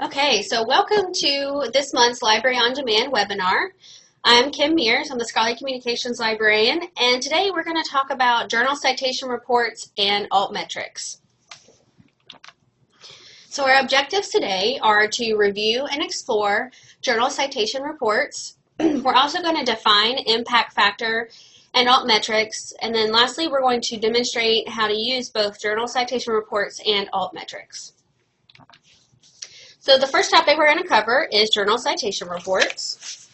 Okay, so welcome to this month's Library on Demand webinar. I'm Kim Mears, I'm the Scholarly Communications Librarian, and today we're going to talk about journal citation reports and Altmetrics. So our objectives today are to review and explore journal citation reports. We're also going to define impact factor and Altmetrics, and then lastly we're going to demonstrate how to use both journal citation reports and Altmetrics. So the first topic we're going to cover is journal citation reports.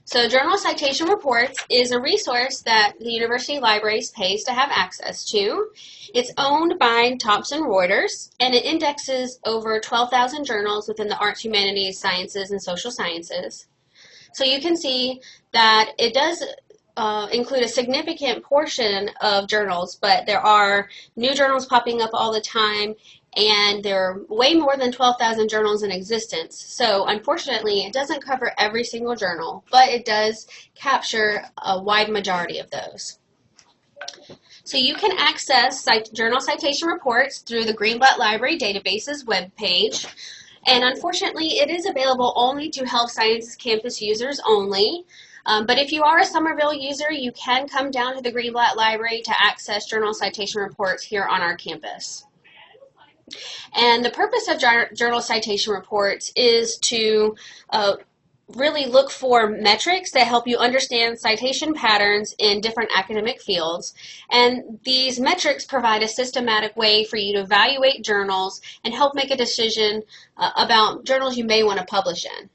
So journal citation reports is a resource that the university libraries pays to have access to. It's owned by Thomson Reuters, and it indexes over 12,000 journals within the arts, humanities, sciences, and social sciences. So you can see that it does include a significant portion of journals, but there are new journals popping up all the time, and there are way more than 12,000 journals in existence. So unfortunately, it doesn't cover every single journal, but it does capture a wide majority of those. So you can access journal citation reports through the Greenblatt Library Databases webpage. And unfortunately, it is available only to Health Sciences Campus users only. But if you are a Somerville user, you can come down to the Greenblatt Library to access journal citation reports here on our campus. And the purpose of journal citation reports is to really look for metrics that help you understand citation patterns in different academic fields. And these metrics provide a systematic way for you to evaluate journals and help make a decision about journals you may want to publish in.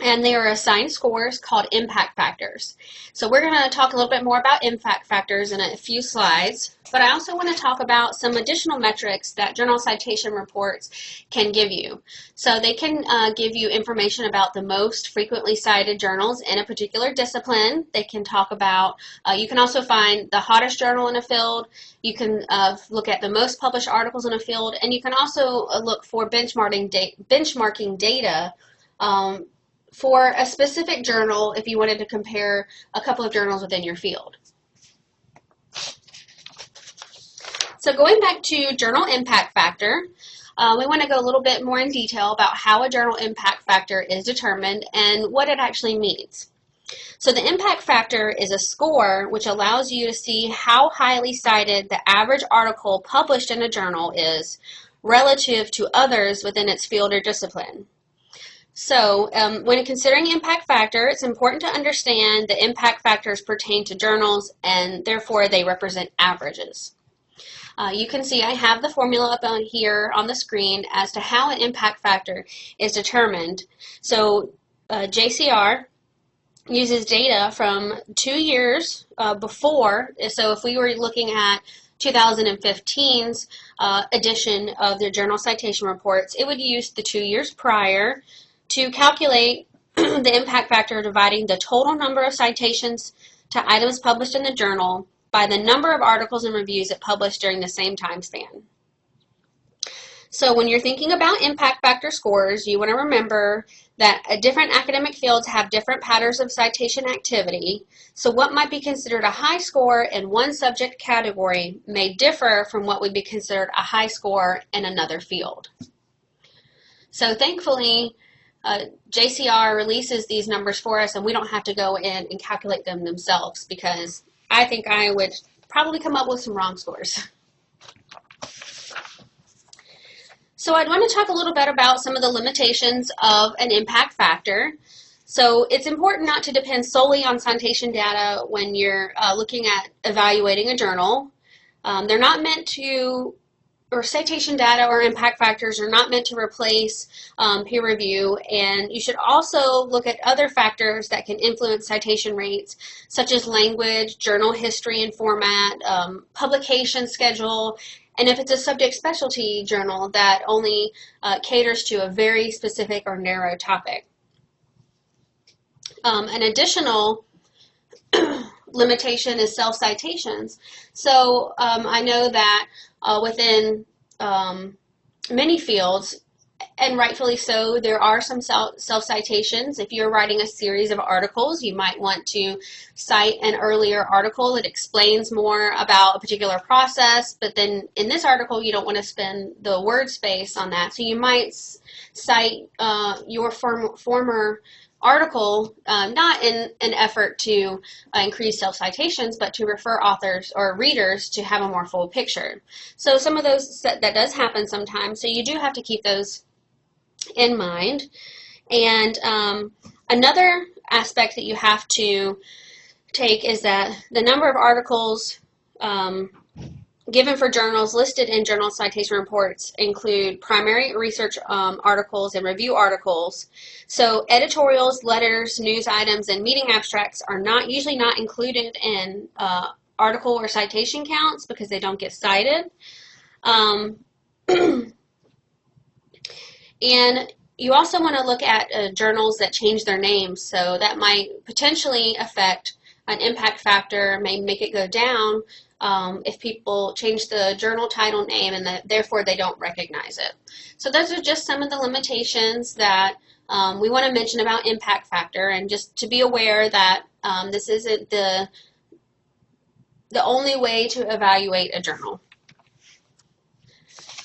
And they are assigned scores called impact factors. So we're going to talk a little bit more about impact factors in a few slides, but I also want to talk about some additional metrics that journal citation reports can give you. So they can give you information about the most frequently cited journals in a particular discipline. They can talk about, you can also find the hottest journal in a field. You can look at the most published articles in a field, and you can also look for benchmarking data for a specific journal if you wanted to compare a couple of journals within your field. So going back to journal impact factor, we want to go a little bit more in detail about how a journal impact factor is determined and what it actually means. So the impact factor is a score which allows you to see how highly cited the average article published in a journal is relative to others within its field or discipline. So when considering impact factor, it's important to understand the impact factors pertain to journals, and therefore they represent averages. You can see I have the formula up on here on the screen as to how an impact factor is determined. So JCR uses data from 2 years before. So if we were looking at 2015's edition of the journal citation reports, it would use the 2 years prior to calculate the impact factor, dividing the total number of citations to items published in the journal by the number of articles and reviews it published during the same time span. So when you're thinking about impact factor scores, you want to remember that different academic fields have different patterns of citation activity. So what might be considered a high score in one subject category may differ from what would be considered a high score in another field. So thankfully, JCR releases these numbers for us, and we don't have to go in and calculate them themselves, because I think I would probably come up with some wrong scores. So I'd want to talk a little bit about some of the limitations of an impact factor. So it's important not to depend solely on citation data when you're looking at evaluating a journal. They're not meant to, or citation data or impact factors are not meant to replace peer review, and you should also look at other factors that can influence citation rates, such as language, journal history and format, publication schedule, and if it's a subject specialty journal that only caters to a very specific or narrow topic. An additional limitation is self-citations. So I know that within many fields, And rightfully so, there are some self-citations. If you're writing a series of articles, you might want to cite an earlier article that explains more about a particular process, but then in this article, you don't want to spend the word space on that. So you might cite your former article, not in an effort to increase self-citations, but to refer authors or readers to have a more full picture. So some of those, that does happen sometimes, so you do have to keep those in mind. And another aspect that you have to take is that the number of articles given for journals listed in journal citation reports include primary research articles and review articles. So editorials, letters, news items, and meeting abstracts are usually not included in article or citation counts because they don't get cited. And you also want to look at journals that change their names, so that might potentially affect an impact factor, may make it go down if people change the journal title name and therefore they don't recognize it. So those are just some of the limitations that we want to mention about impact factor, and just to be aware that this isn't the only way to evaluate a journal.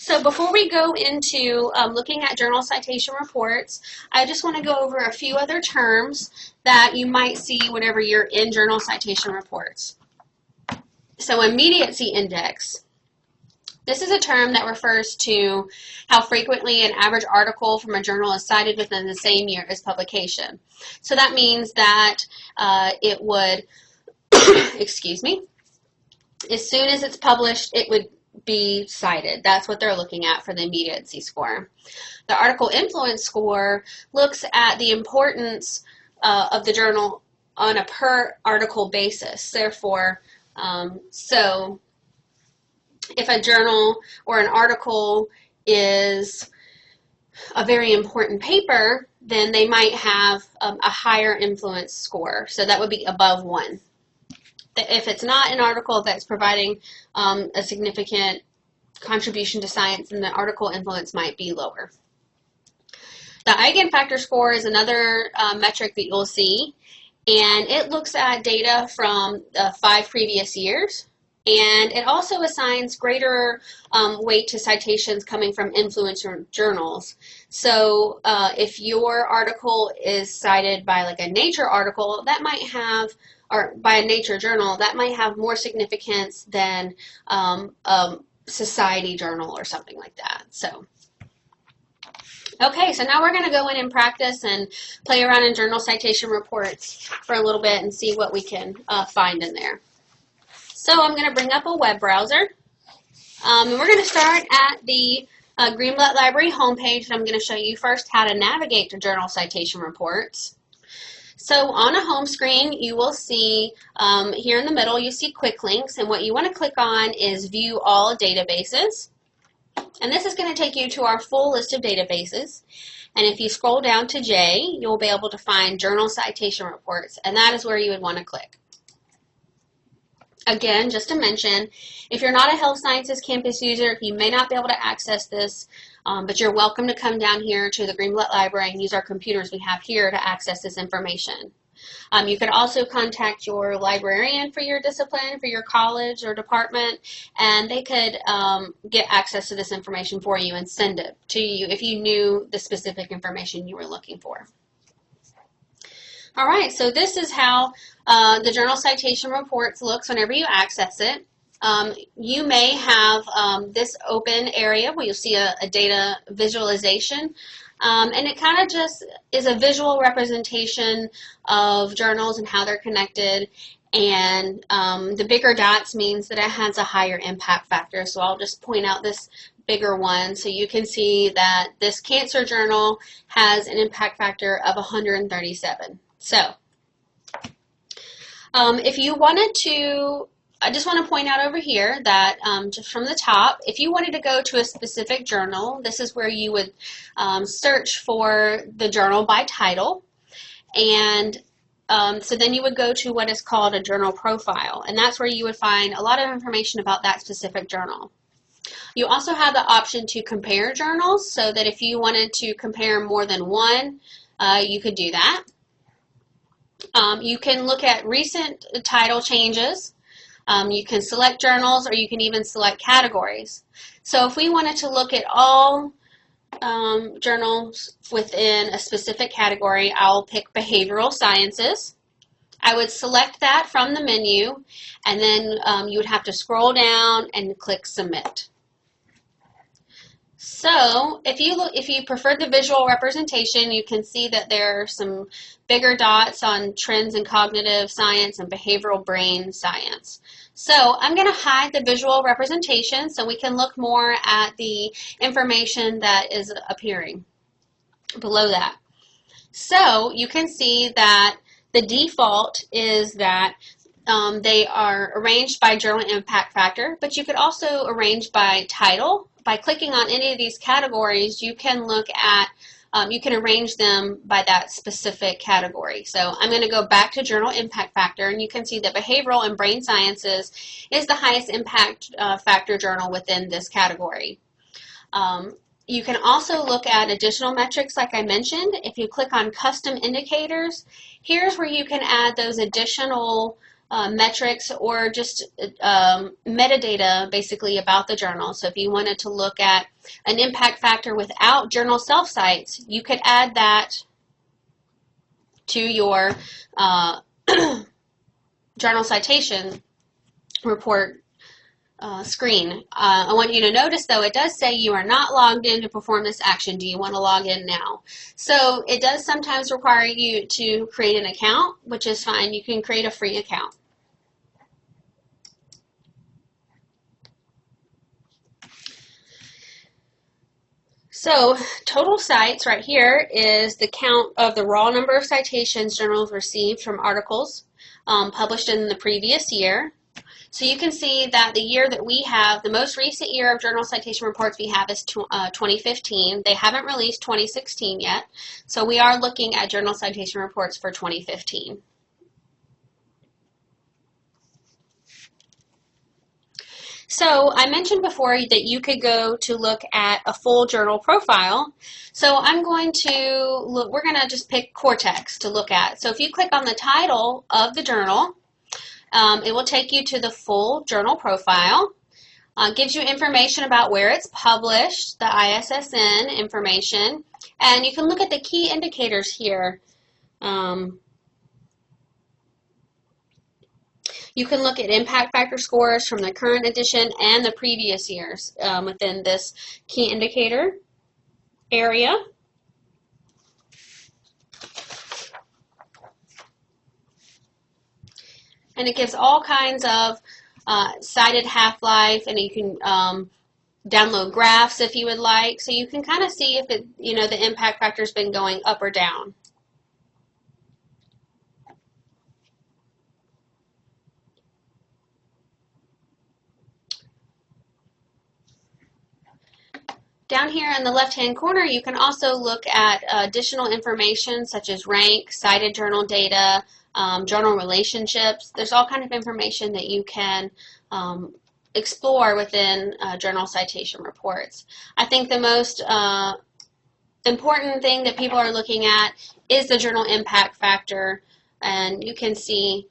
So before we go into looking at journal citation reports, I just want to go over a few other terms that you might see whenever you're in journal citation reports. So immediacy index. This is a term that refers to how frequently an average article from a journal is cited within the same year as publication. So that means that it would, excuse me, as soon as it's published, it would be cited. That's what they're looking at for the immediacy score. The article influence score looks at the importance of the journal on a per article basis. Therefore, so if a journal or an article is a very important paper, then they might have a higher influence score. So that would be above 1. If it's not an article that's providing a significant contribution to science, then the article influence might be lower. The eigenfactor score is another metric that you'll see, and it looks at data from 5 previous years, and it also assigns greater weight to citations coming from influential journals. So if your article is cited by like a Nature article, that might have, or by a Nature journal, that might have more significance than a Society journal or something like that. So, okay, so now we're going to go in and practice and play around in journal citation reports for a little bit and see what we can find in there. So I'm going to bring up a web browser, and we're going to start at the Greenblatt Library homepage, and I'm going to show you first how to navigate to journal citation reports. So on a home screen, you will see here in the middle, you see quick links, and what you want to click on is View All Databases. And this is going to take you to our full list of databases. And if you scroll down to J, you'll be able to find journal citation reports, and that is where you would want to click. Again, just to mention, if you're not a Health Sciences Campus user, you may not be able to access this, but you're welcome to come down here to the Greenblatt Library and use our computers we have here to access this information. You could also contact your librarian for your discipline, for your college or department, and they could get access to this information for you and send it to you if you knew the specific information you were looking for. All right, so this is how the journal citation reports looks whenever you access it. You may have this open area where you'll see a data visualization, and it kind of just is a visual representation of journals and how they're connected, and the bigger dots means that it has a higher impact factor. So I'll just point out this bigger one so you can see that this cancer journal has an impact factor of 137. So if you wanted to, I just want to point out over here that just from the top, if you wanted to go to a specific journal, this is where you would search for the journal by title, and so then you would go to what is called a journal profile, and that's where you would find a lot of information about that specific journal. You also have the option to compare journals, so that if you wanted to compare more than one, you could do that. You can look at recent title changes. You can select journals, or you can even select categories. So if we wanted to look at all journals within a specific category, I'll pick behavioral sciences. I would select that from the menu, and then you would have to scroll down and click submit. So if you prefer the visual representation, you can see that there are some bigger dots on trends in cognitive science and behavioral brain science. So I'm going to hide the visual representation so we can look more at the information that is appearing below that. So you can see that the default is that they are arranged by journal impact factor, but you could also arrange by title. By clicking on any of these categories, you can look at, you can arrange them by that specific category. So I'm going to go back to journal impact factor, and you can see that behavioral and brain sciences is the highest impact factor journal within this category. You can also look at additional metrics like I mentioned. If you click on custom indicators, here's where you can add those additional metrics or just metadata basically about the journal. So if you wanted to look at an impact factor without journal self-sites, you could add that to your journal citation report screen. I want you to notice, though, it does say you are not logged in to perform this action. Do you want to log in now? So it does sometimes require you to create an account, which is fine. You can create a free account. So total cites right here is the count of the raw number of citations journals received from articles published in the previous year. So you can see that the year that we have, the most recent year of journal citation reports we have is 2015. They haven't released 2016 yet, so we are looking at journal citation reports for 2015. So I mentioned before that you could go to look at a full journal profile. So I'm going to look, we're going to just pick Cortex to look at. So if you click on the title of the journal, it will take you to the full journal profile. Gives you information about where it's published, the ISSN information, and you can look at the key indicators here. You can look at impact factor scores from the current edition and the previous years within this key indicator area. And it gives all kinds of cited half-life, and you can download graphs if you would like, so you can kind of see if it, the impact factor's been going up or down. Down here in the left-hand corner, you can also look at additional information such as rank, cited journal data, journal relationships. There's all kind of information that you can explore within journal citation reports. I think the most important thing that people are looking at is the journal impact factor, and you can see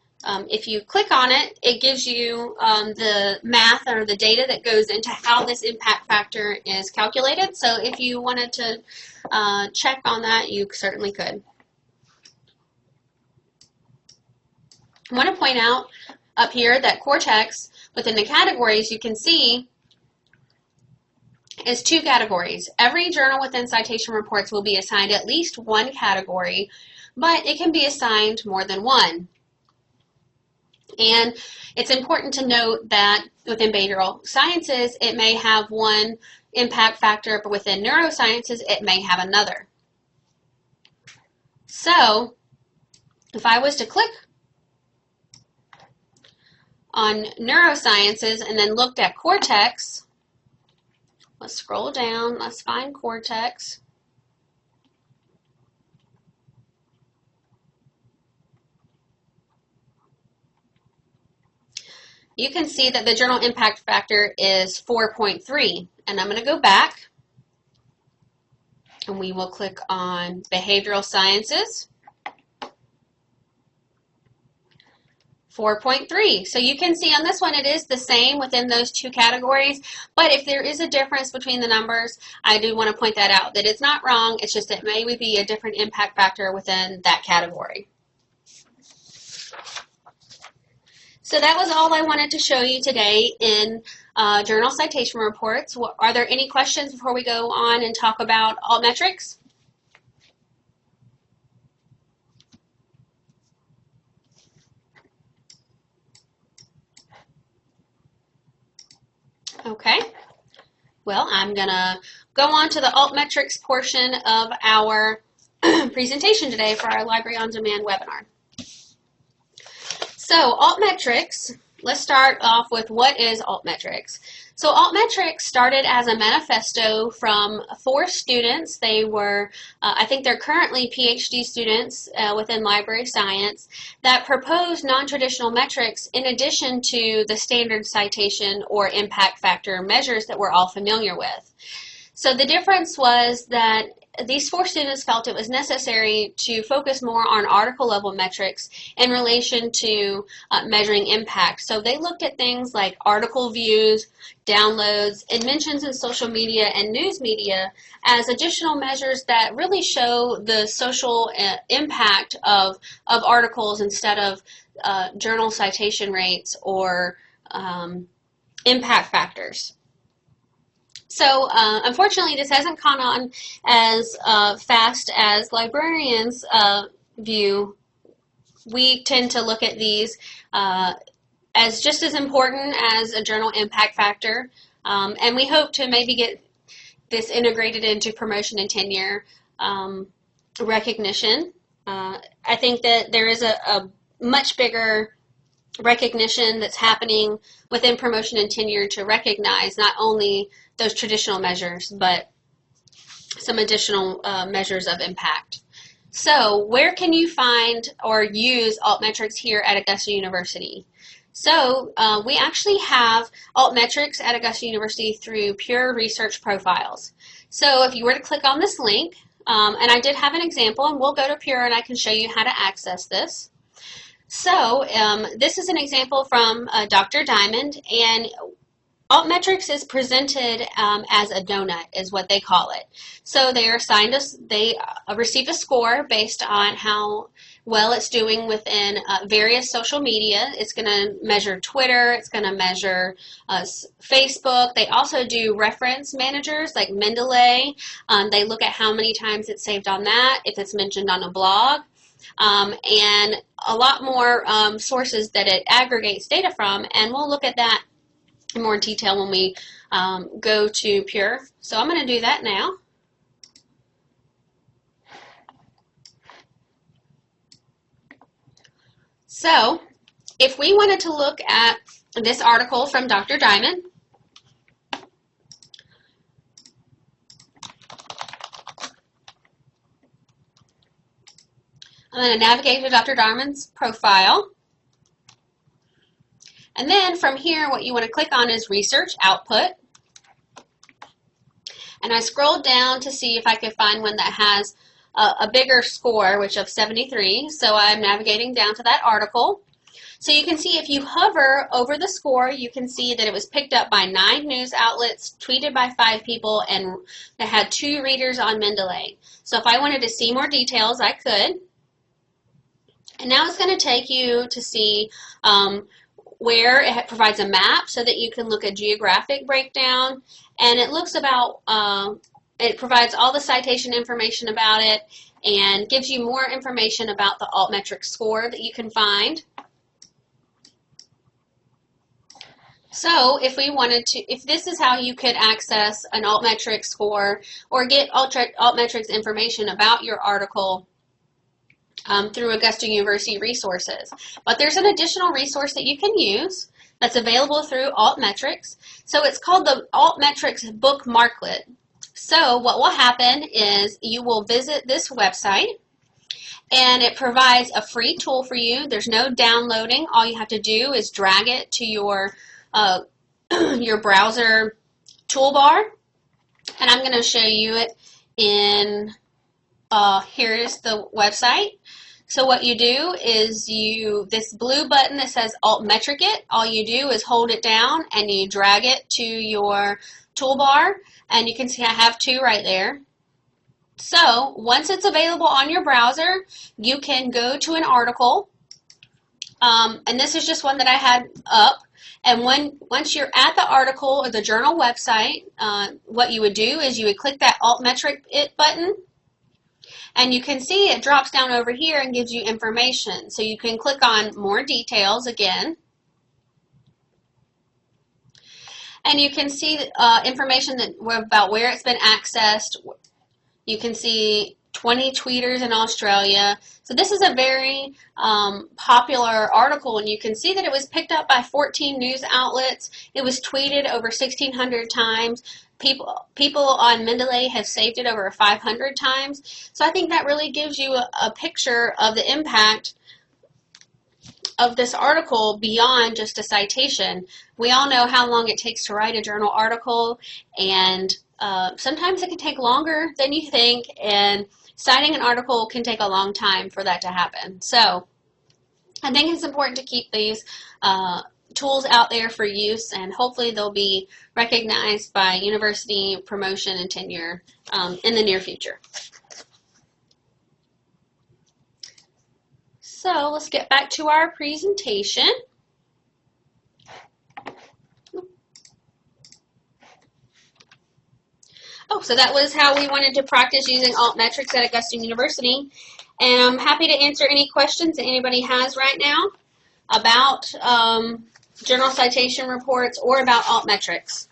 if you click on it, it gives you the math or the data that goes into how this impact factor is calculated. So if you wanted to check on that, you certainly could. I want to point out up here that Cortex, within the categories, you can see is 2 categories. Every journal within citation reports will be assigned at least 1 category, but it can be assigned more than 1. And it's important to note that within behavioral sciences, it may have 1 impact factor, but within neurosciences, it may have another. So if I was to click on neurosciences and then looked at Cortex, let's scroll down, let's find Cortex. you can see that the journal impact factor is 4.3. And I'm going to go back and we will click on behavioral sciences. 4.3. So you can see on this one it is the same within those two categories, but if there is a difference between the numbers, I do want to point that out, that it's not wrong, it's just it may be a different impact factor within that category. So that was all I wanted to show you today in journal citation reports. Are there any questions before we go on and talk about altmetrics? Okay, well, I'm going to go on to the altmetrics portion of our presentation today for our Library on Demand webinar. So altmetrics, let's start off with what is altmetrics. So altmetrics started as a manifesto from 4 students. They were, I think they're currently PhD students within library science that proposed non-traditional metrics in addition to the standard citation or impact factor measures that we're all familiar with. So the difference was that these 4 students felt it was necessary to focus more on article level metrics in relation to measuring impact. So they looked at things like article views, downloads, and mentions in social media and news media as additional measures that really show the social impact of articles instead of journal citation rates or impact factors. So unfortunately, this hasn't gone on as fast as librarians view. We tend to look at these as just as important as a journal impact factor, and we hope to maybe get this integrated into promotion and tenure recognition. I think that there is a much bigger recognition that's happening within promotion and tenure to recognize not only those traditional measures, but some additional measures of impact. So where can you find or use altmetrics here at Augusta University? So we actually have altmetrics at Augusta University through Pure Research Profiles. So if you were to click on this link, and I did have an example, and we'll go to Pure and I can show you how to access this. So this is an example from Dr. Diamond, and altmetrics is presented as a donut, is what they call it. So they are assigned they receive a score based on how well it's doing within various social media. It's going to measure Twitter, it's going to measure Facebook. They also do reference managers like Mendeley. They look at how many times it's saved on that, if it's mentioned on a blog. And a lot more sources that it aggregates data from, and we'll look at that in more detail when we go to Pure. So I'm going to do that now. So if we wanted to look at this article from Dr. Diamond, I'm going to navigate to Dr. Diamond's profile. And then from here, what you want to click on is Research Output. And I scrolled down to see if I could find one that has a bigger score, which of 73. So I'm navigating down to that article. So you can see if you hover over the score, you can see that it was picked up by 9 news outlets, tweeted by 5 people, and that had 2 readers on Mendeley. So if I wanted to see more details, I could. And now it's going to take you to see where it provides a map so that you can look at geographic breakdown, and it looks about, it provides all the citation information about it and gives you more information about the altmetric score that you can find. So if we wanted to, if this is how you could access an altmetric score or get altmetrics information about your article through Augusta University resources. But there's an additional resource that you can use that's available through Altmetrics. So it's called the Altmetrics Bookmarklet. So what will happen is you will visit this website, And it provides a free tool for you. There's no downloading. All you have to do is drag it to your your browser toolbar. And I'm going to show you it in, here is the website. So what you do is this blue button that says Altmetrics, all you do is hold it down and you drag it to your toolbar, and you can see I have two right there. So once it's available on your browser, you can go to an article, and this is just one that I had up. And once you're at the article or the journal website, what you would do is you would click that Altmetrics button, and you can see it drops down over here and gives you information. So you can click on more details again, and you can see information about where it's been accessed. You can see 20 tweeters in Australia. So this is a very popular article, and you can see that it was picked up by 14 news outlets. It was tweeted over 1,600 times. People on Mendeley have saved it over 500 times. So I think that really gives you a picture of the impact of this article beyond just a citation. We all know how long it takes to write a journal article, and sometimes it can take longer than you think, and citing an article can take a long time for that to happen. So I think it's important to keep these tools out there for use, and hopefully they'll be recognized by university promotion and tenure in the near future. So let's get back to our presentation. Oh, so that was how we wanted to practice using Altmetrics at Augusta University. And I'm happy to answer any questions that anybody has right now about journal citation reports or about Altmetrics.